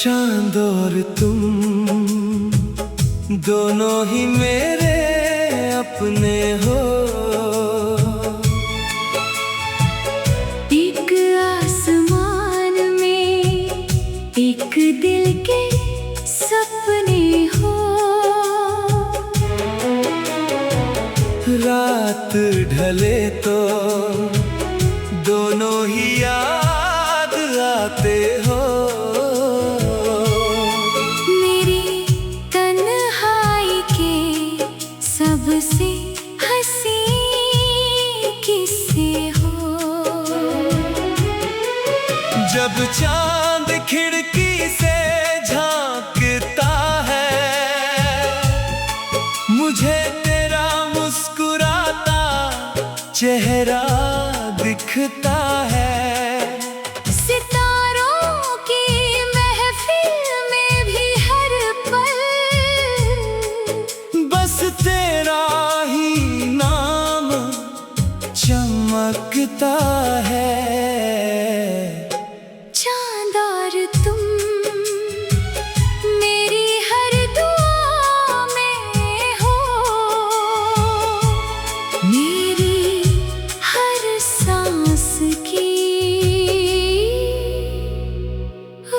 चांद और तुम दोनों ही मेरे अपने हो। एक आसमान में एक दिल के सपने हो। रात ढले तो दोनों ही याद आते हो। सबसे हंसी किससे हो। जब चांद खिड़की से झांकता है, मुझे तेरा मुस्कुराता चेहरा दिखता है। सितारों की महफिल में भी हर पल बस तेरा ही नाम चमकता है। चांद और तुम मेरी हर दुआ में हो। मेरी हर सांस की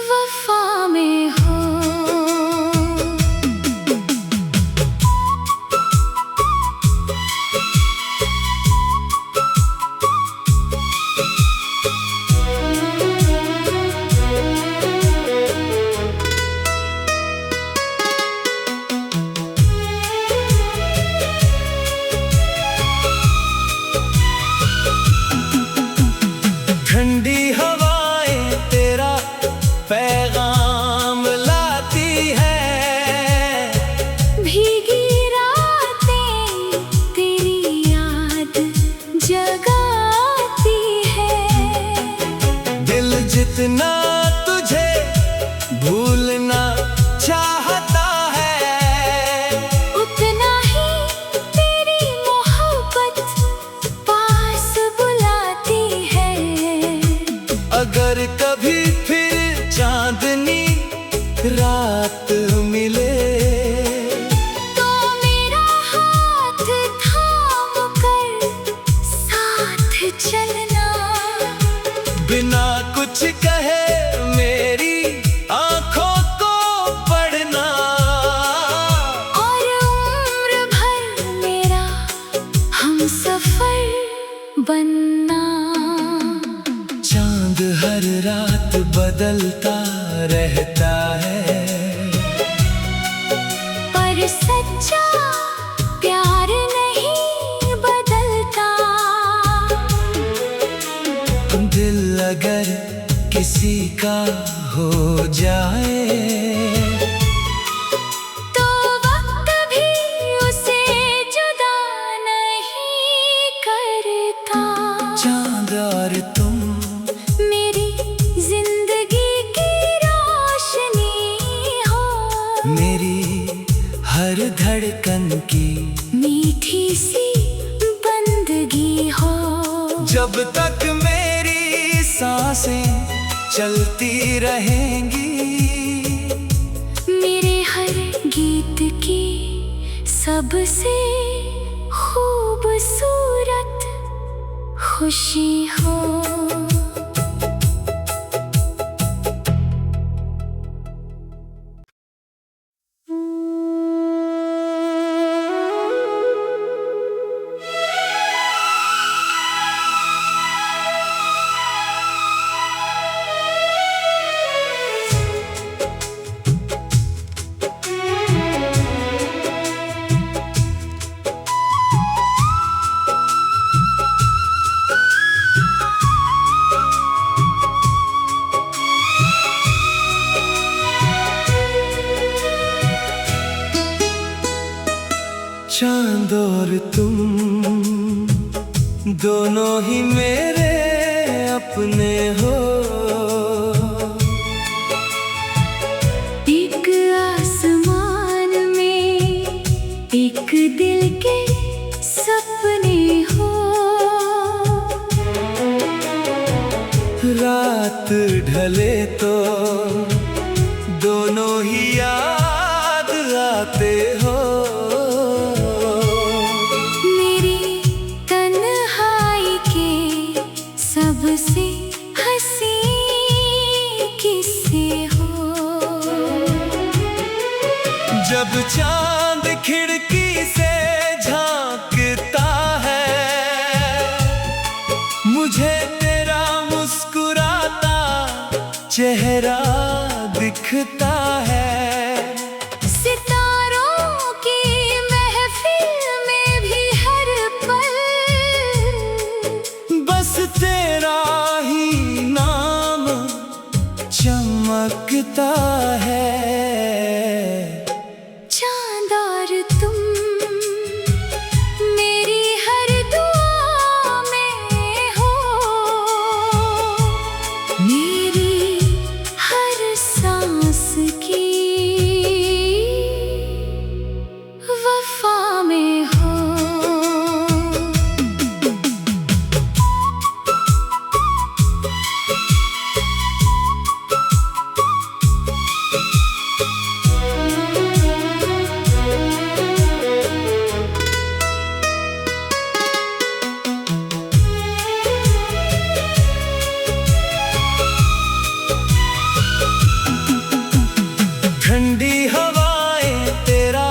वफा में हो। ठंडी हवाएं तेरा पैगाम लाती है। भीगी रातें तेरी याद जगाती है। दिल जितना तुझे भूलना चाहता है, उतना ही तेरी मोहब्बत पास बुलाती है। अगर कभी फिर चांदनी रात मिले तो मेरा हाथ थाम कर साथ चलना। बिना कुछ कहे मेरी आंखों को पढ़ना। और उम्र भर मेरा हमसफर बनना। चांद हर रात बदलता रहता है, पर सच्चा प्यार नहीं बदलता। दिल अगर किसी का हो जाए तो वक्त भी उसे जुदा नहीं करता। चांद और तुम मेरी जिंदगी की रोशनी हो। मेरी हर धड़कन की मीठी सी बंदगी हो। जब तक मेरी सांसें चलती रहेंगी, मेरे हर गीत की सबसे खूबसूरत खुशी हो। चांद और तुम दोनों ही मेरे अपने हो। एक आसमान में एक दिल के सपने हो। रात ढले तो दोनों ही याद आते हो। मेरी तन्हाई के सबसे हंसी किस्से हो। जब चांद खिड़की से झांकता है, मुझे तेरा मुस्कुराता चेहरा दिखता है। सितारों की महफिल में भी हर पल बस तेरा ही नाम चमकता है। चांद और तुम मेरी हर दुआ में हो। मेरी हर सांस की वफा में हो। ठंडी हवाएं तेरा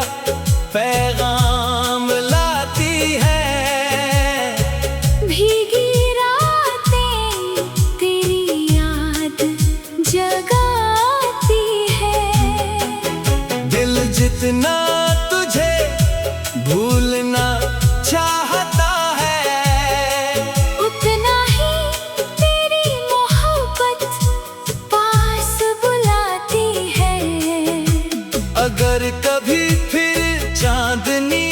पैगाम लाती है। भीगी रातें तेरी याद जगाती है। दिल जितना तुझे भूलना चाहता है, उतना ही तेरी मोहब्बत पास बुलाती है। अगर कभी फिर चांदनी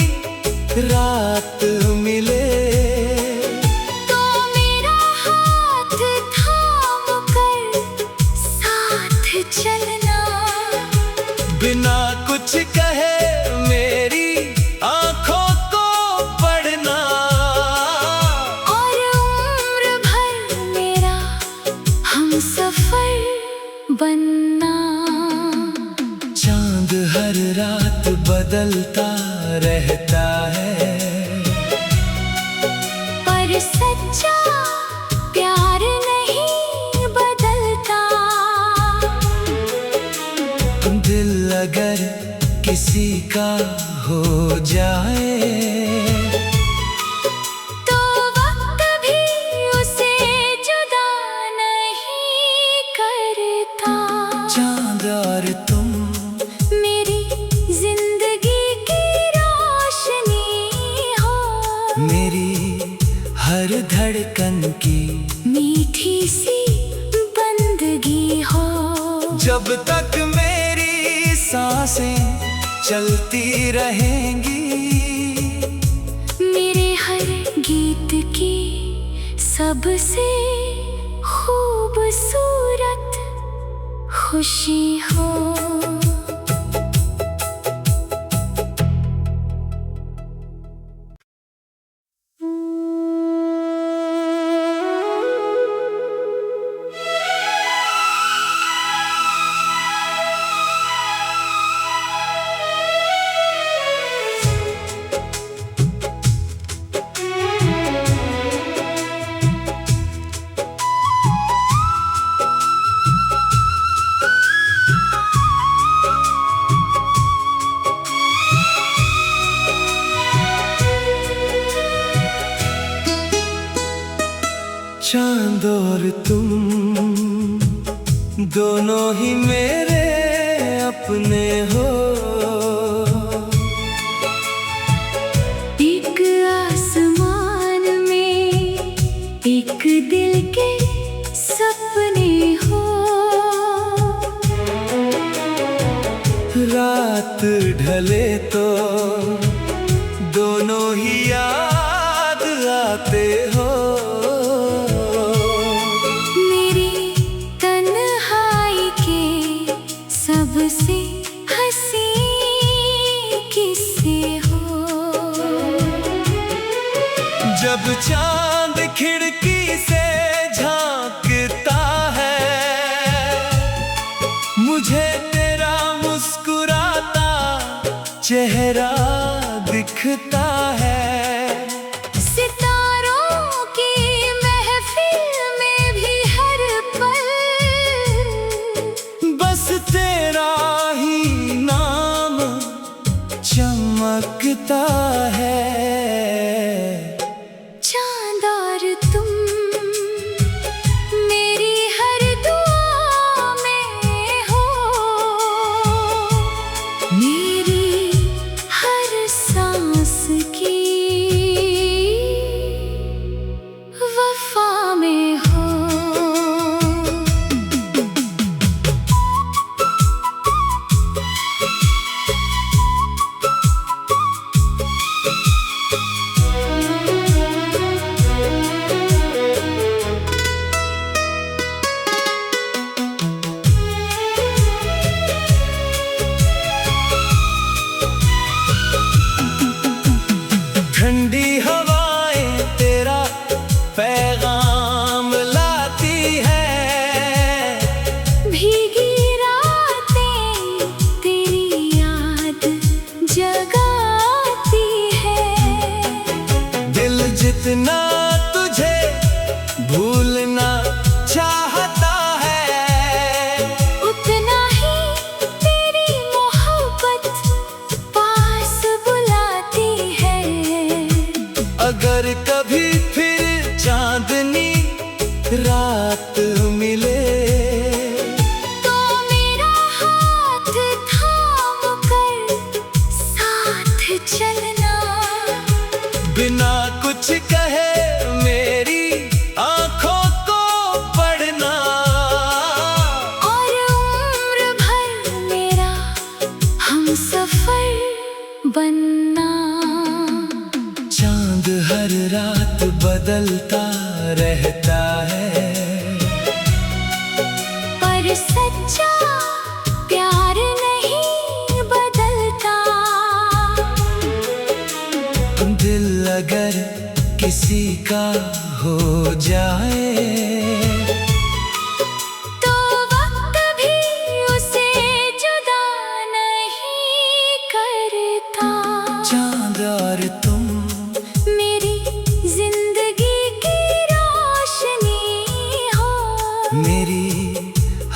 रात मिले, तो मेरा हाथ थाम कर साथ चलना। बिना कुछ कहे मेरी आंखों को पढ़ना। और उम्र भर मेरा हमसफर बनना। चांद हर रात बदलता रहता है, पर सच्चा प्यार नहीं बदलता। दिल अगर किसी का हो जाए, तो वक्त भी उसे जुदा नहीं करता। चांद और तुम मेरी जिंदगी की रोशनी हो। मेरी हर धड़कन की मीठी सी बंदगी हो। जब तक मेरी सांसें चलती रहेंगी, मेरे हर गीत की सबसे खूबसूरत खुशी हो। चांद और तुम दोनों ही मेरे अपने हो। एक आसमान में एक दिल के सपने हो। रात ढले तो दोनों ही याद आते हो। मेरी तन्हाई के सबसे हंसी किस्से हो। जब चांद खिड़की से झांकता है, मुझे तेरा चमकता है। चांद और तुम मेरी हर दुआ में हो, मेरी हर सांस की वफा में हो। ठंडी हवाएं तेरा पैगाम लाती है, भीगी रातें तेरी याद जगाती है। दिल जितना तुझे भूलना चाहता है, उतना ही तेरी मोहब्बत पास बुलाती है। अगर कभी फिर चांदनी रात मिले, तो मेरा हाथ थाम कर साथ चलना। बिना कुछ कहे मेरी आंखों को पढ़ना, और उम्र भर मेरा हमसफर बनना। चांद हर रात बदलता रहता है, पर सच्चा प्यार नहीं बदलता। दिल अगर किसी का हो जाए, तो वक्त भी उसे जुदा नहीं करता। चांद और तुम मेरी जिंदगी की रोशनी हो, मेरी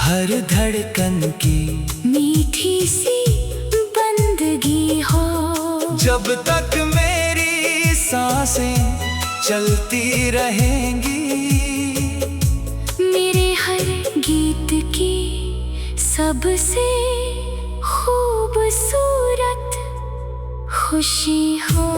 हर धड़कन की मीठी सी बंदगी हो। जब तक मेरी सांसें चलती रहेंगी, मेरे हर गीत की सबसे खूबसूरत खुशी हो।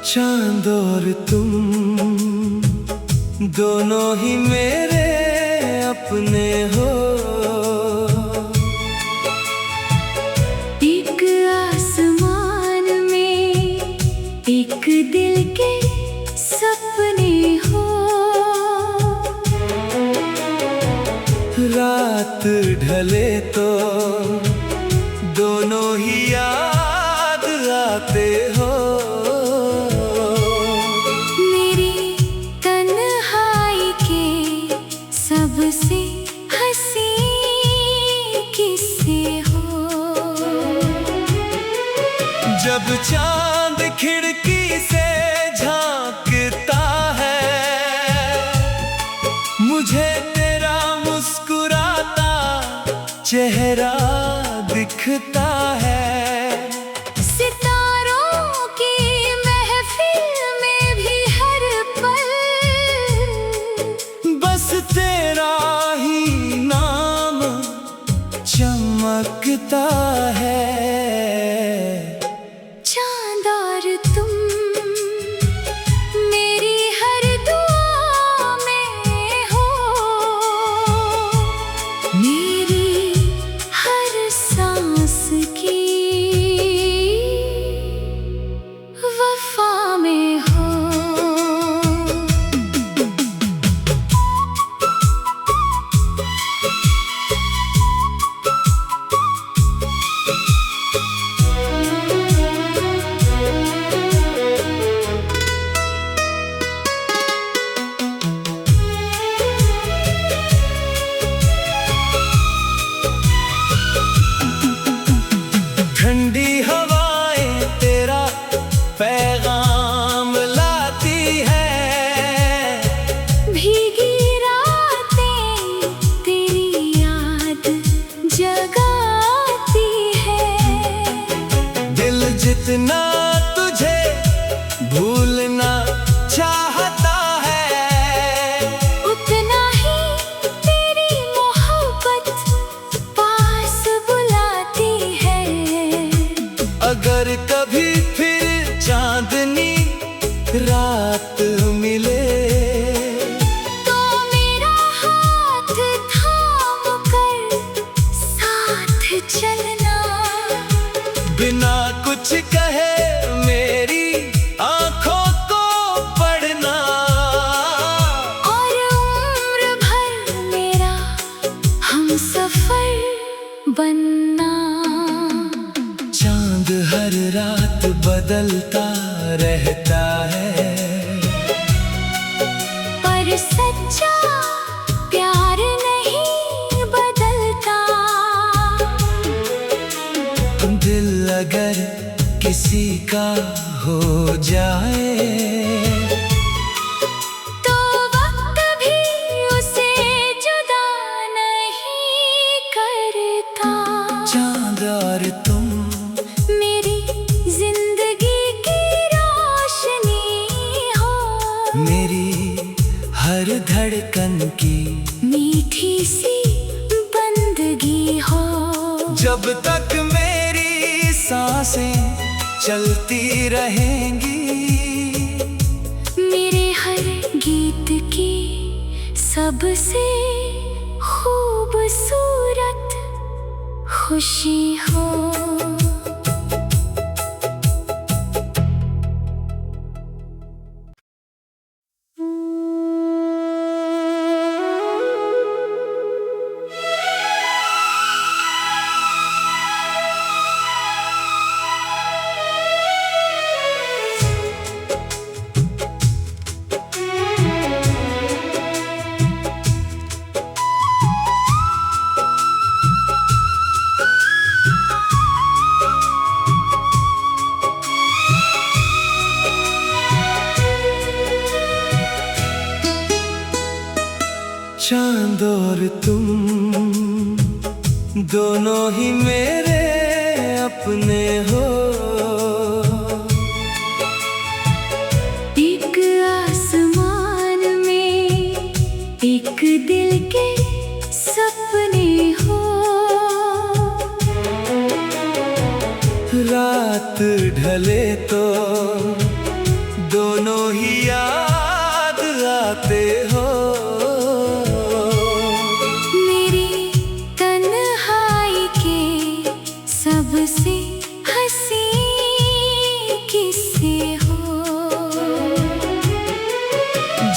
चांद और तुम दोनों ही मेरे अपने हो, एक आसमान में एक दिल के सपने हो। रात ढले तो दोनों ही याद आते हो। सबसे हंसी किससे हो। जब चांद खिड़की से झांकता है, मुझे तेरा मुस्कुराता चेहरा दिखता है। सितारों की महफिल में भी हर पल बस तेरा ही नाम चमकता है। चांद और तुम ठंडी हवाएं तेरा पैगाम लाती है, भीगी रातें तेरी याद जगाती है। दिल जितना तुझे भूलना चाहता है, उतना ही तेरी मोहब्बत पास बुलाती है। अगर कभी फिर चांदनी रात मिले, तो मेरा हाथ थाम कर साथ चलना। बिना कुछ कहे मेरी आंखों को पढ़ना, और उम्र भर मेरा हमसफर बनना। चांद हर रात बदलता रहता है, पर सच्चा प्यार नहीं बदलता। दिल अगर किसी का हो जाए, तो वक्त भी उसे जुदा नहीं करता। चांद और तुम मेरी जिंदगी की रोशनी हो, मेरी हर धड़कन की मीठी सी बंदगी हो। जब तक मेरी सांसें चलती रहेंगी, मेरे हर गीत की सबसे खूबसूरत खुशी हो। चांद और तुम दोनों ही मेरे अपने हो, एक आसमान में एक दिल के सपने हो। रात ढले तो दोनों ही याद आते हो। मेरी तन्हाई के सबसे हंसी किस्से हो।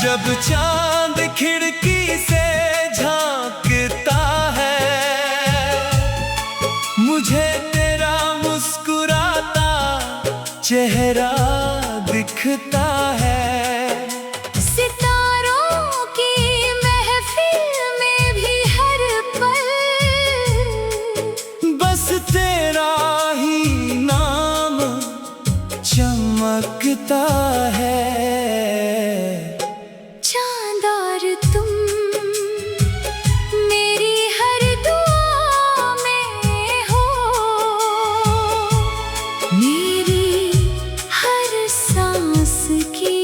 जब चांद खिड़की से झांकता है, मुझे तेरा मुस्कुराता चेहरा दिखता है। सितारों की महफिल में भी हर पल बस तेरा ही नाम चमकता है। चांद और तुम मेरी हर दुआ में हो, मेरी हर सांस की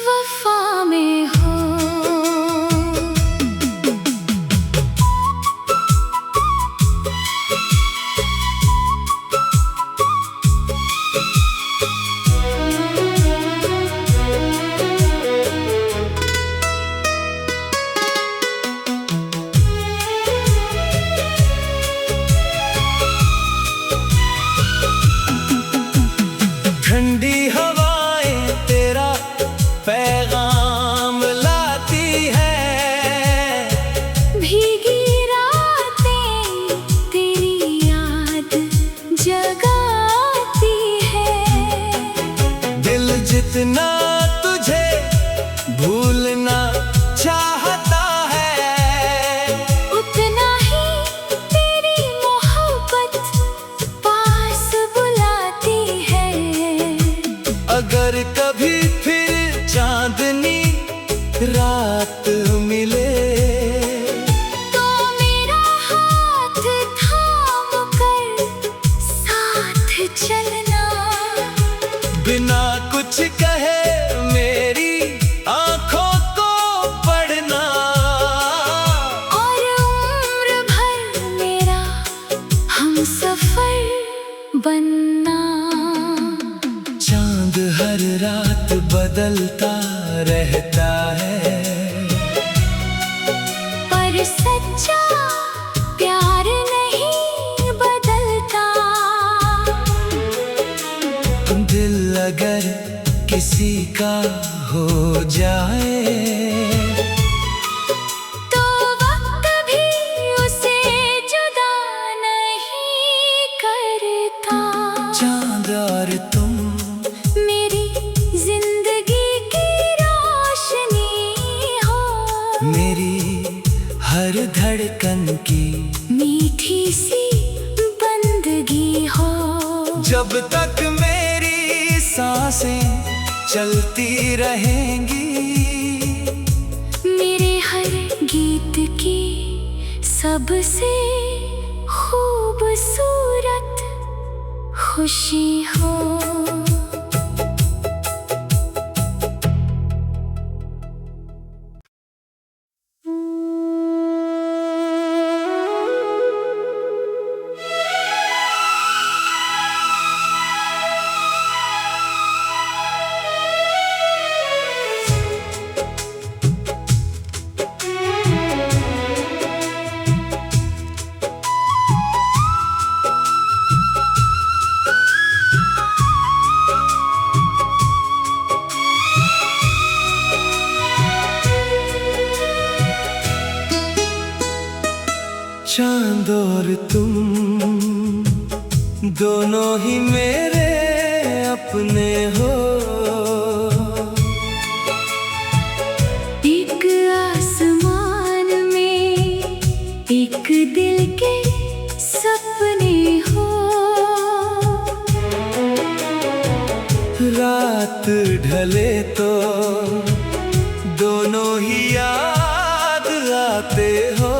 वफा में हो। ठंडी हवाएं तेरा पैगाम लाती है, भीगी रातें तेरी याद जगाती है। दिल जितना तुझे भूलना चाहता है, उतना ही तेरी कुछ कहे मेरी आंखों को पढ़ना, और उम्र भर मेरा हमसफर बनना। चांद हर रात बदलता रहता है, पर सच्चा प्यार नहीं बदलता। दिल अगर किसी का हो जाए तो वक्त भी उसे जुदा नहीं करता। चांद और तुम मेरी जिंदगी की रोशनी हो, मेरी हर धड़कन की मीठी सी बंदगी हो। जब तक मेरी सांसें चलती रहेंगी, मेरे हर गीत की सबसे खूबसूरत खुशी हो। चांद और तुम दोनों ही मेरे अपने हो। एक आसमान में एक दिल के सपने हो। रात ढले तो दोनों ही याद आते हो।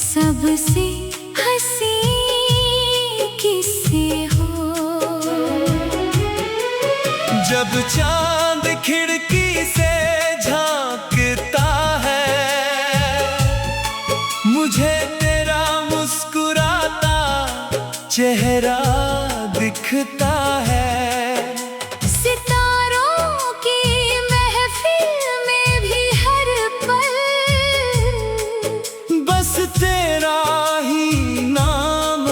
सबसे हंसी किससे हो। जब चांद खिड़की से झांकता है, मुझे तेरा मुस्कुराता चेहरा दिखता है। सितारों की महफिल में भी हर पल बस तेरा ही नाम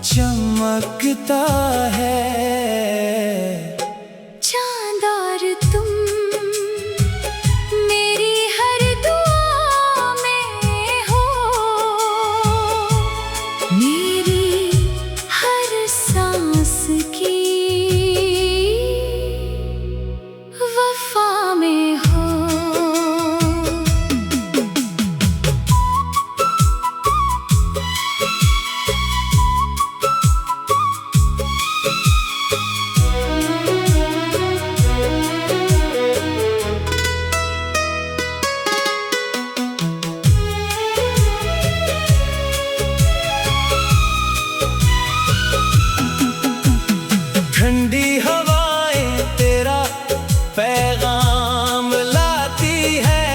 चमकता है। चांद और तुम मेरी हर दुआ में हो, मेरी हर सांस की वफा में हो। ठंडी हवाएं तेरा पैगाम लाती है,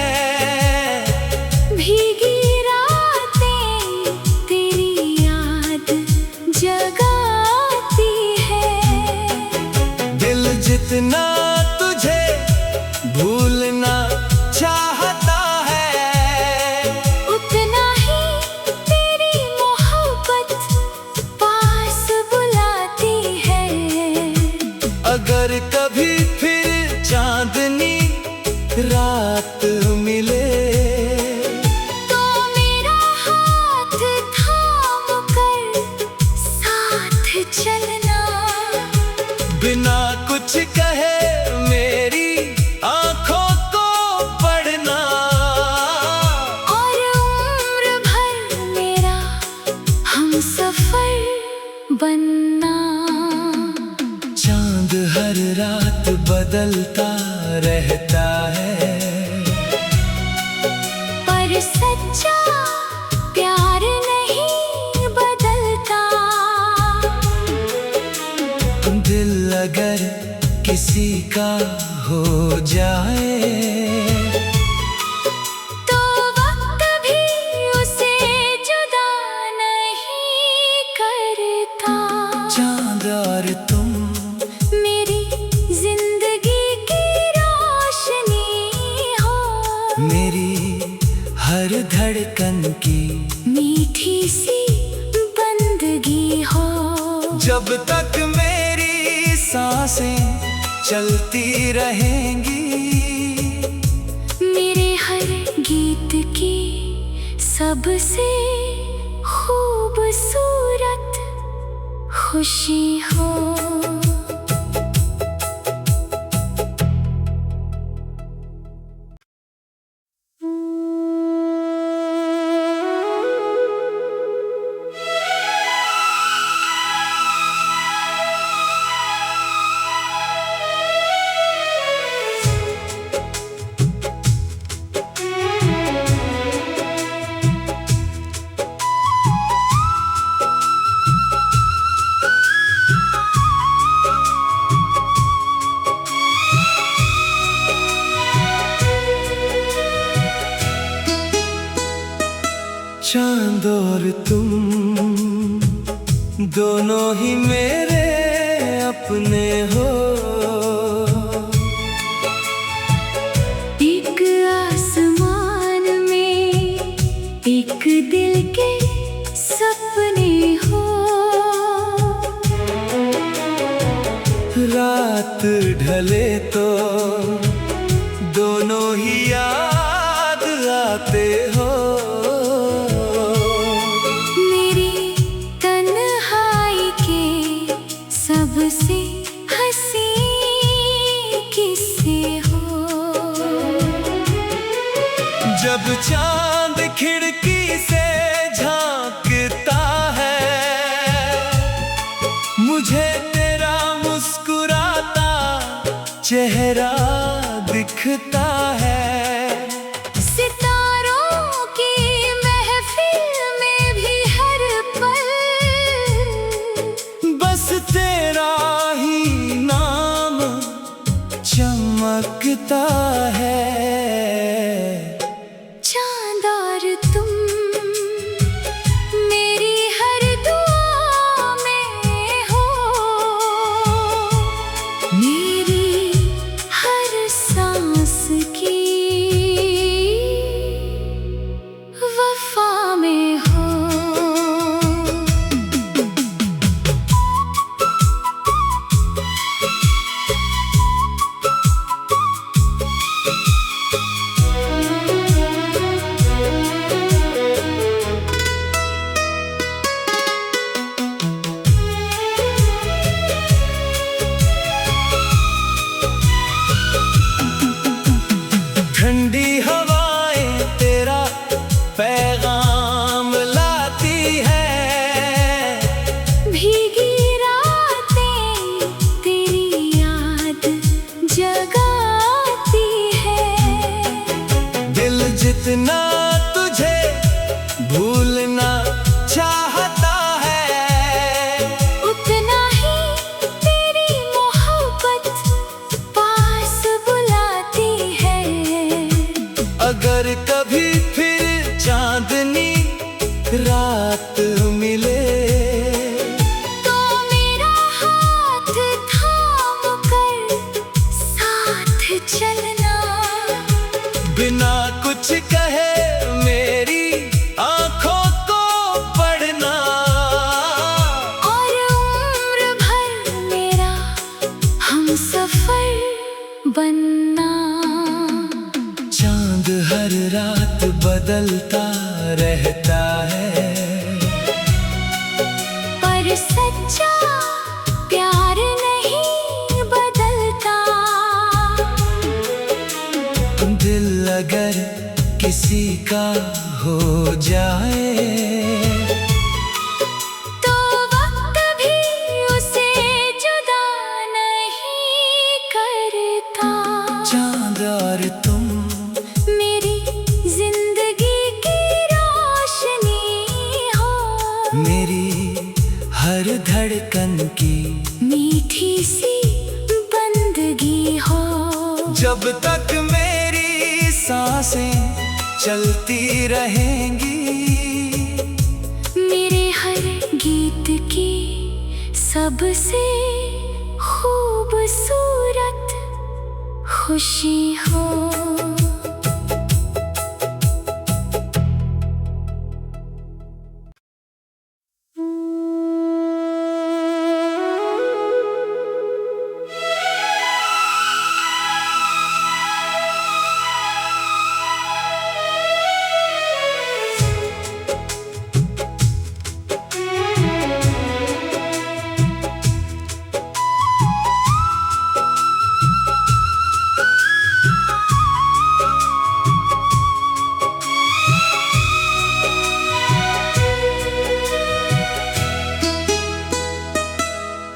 भीगी रातें तेरी याद जगाती है। दिल जितना तुझे भूलना चाहता है, उतना ही तेरी मोहब्बत पास बुलाती है। अगर कभी फिर चांदनी रात मिले तो मेरा हाथ थाम कर साथ चलना। बिना कुछ कहे मेरी आंखों को पढ़ना, और उम्र भर मेरा हमसफर बनना। चांद हर रात बदलता रहता है, पर सच्चा प्यार नहीं बदलता। किसी का हो जाए तो वक्त भी उसे जुदा नहीं करता। चांद और तुम मेरी जिंदगी की रोशनी हो, मेरी हर धड़कन की मीठी सी बंदगी हो। जब तक मेरी सांसें चलती रहेंगी, मेरे हर गीत की सबसे खूबसूरत खुशी हो। चांद और तुम दोनों ही मेरे अपने हो। एक आसमान में एक दिल के सपने हो। रात ढले तो दोनों ही याद आते हो। सबसे हंसी किससे हो। जब चांद खिड़की से झांकता है, मुझे तेरा मुस्कुराता चेहरा दिखता है। सितारों की महफिल में भी हर पल बस तेरा ही नाम चमकता है। चांद और तुम मेरी हर दुआ में हो, मेरी हर सांस की वफा में हो। ठंडी हवाएं तेरा पैगाम लाती है, भीगी रातें तेरी याद जगाती है। दिल जितना तुझे भूलना चाहता है, उतना ही तेरी मोहब्बत पास बुलाती है। अगर कभी फिर चांदनी रात मिले तो मेरा हाथ थाम कर साथ चलना। बिना कुछ कहे मेरी आंखों को पढ़ना, और उम्र भर मेरा हमसफर बनना। चांद हर रात बदलता रहता है, पर सच्चा प्यार नहीं बदलता। दिल अगर किसी का हो जाए तो वक्त भी उसे जुदा नहीं करता। चांद और तुम मेरी जिंदगी की रोशनी हो, मेरी हर धड़कन की मीठी सी बंदगी चलती रहेंगी। मेरे हर गीत की सबसे खूबसूरत खुशी हो।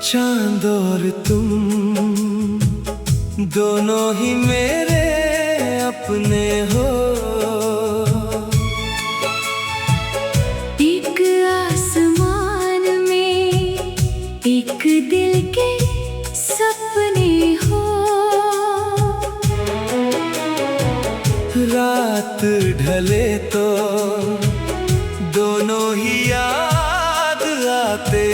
चांद और तुम दोनों ही मेरे अपने हो। एक आसमान में एक दिल के सपने हो। रात ढले तो दोनों ही याद आते